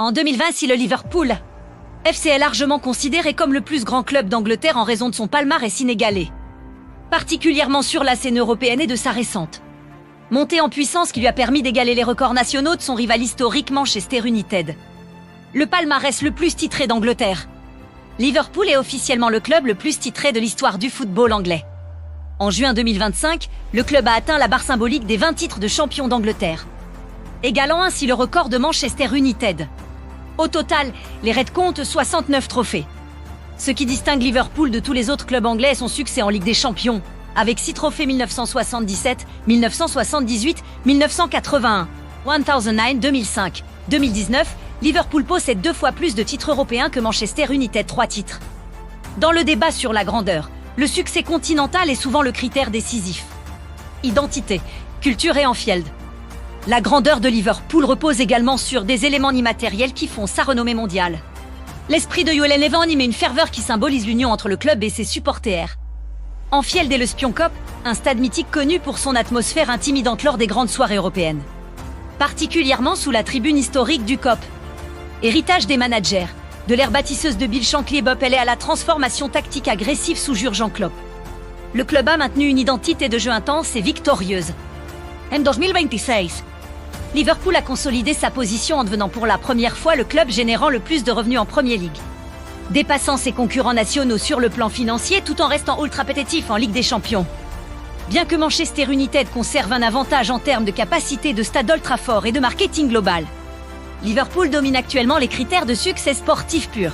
En 2020, si le Liverpool FC est largement considéré comme le plus grand club d'Angleterre en raison de son palmarès inégalé, particulièrement sur la scène européenne et de sa récente montée en puissance qui lui a permis d'égaler les records nationaux de son rival historique Manchester United. Le palmarès le plus titré d'Angleterre. Liverpool est officiellement le club le plus titré de l'histoire du football anglais. En juin 2025, le club a atteint la barre symbolique des 20 titres de champion d'Angleterre, égalant ainsi le record de Manchester United. Au total, les Reds comptent 69 trophées. Ce qui distingue Liverpool de tous les autres clubs anglais est son succès en Ligue des Champions, avec 6 trophées 1977, 1978, 1981, 1009, 2005, 2019, Liverpool possède 2 fois plus de titres européens que Manchester United, 3 titres. Dans le débat sur la grandeur, le succès continental est souvent le critère décisif. Identité, culture et Anfield. La grandeur de Liverpool repose également sur des éléments immatériels qui font sa renommée mondiale. L'esprit de Joellen Levan anime une ferveur qui symbolise l'union entre le club et ses supporters. Anfield est le Spion Kop, un stade mythique connu pour son atmosphère intimidante lors des grandes soirées européennes. Particulièrement sous la tribune historique du Kop. Héritage des managers, de l'ère bâtisseuse de Bill Shankly et à la transformation tactique agressive sous Jurgen Klopp. Le club a maintenu une identité de jeu intense et victorieuse. En 2026, Liverpool a consolidé sa position en devenant pour la première fois le club générant le plus de revenus en Premier League, dépassant ses concurrents nationaux sur le plan financier tout en restant ultra compétitif en Ligue des Champions. Bien que Manchester United conserve un avantage en termes de capacité de stade Old Trafford et de marketing global, Liverpool domine actuellement les critères de succès sportif pur.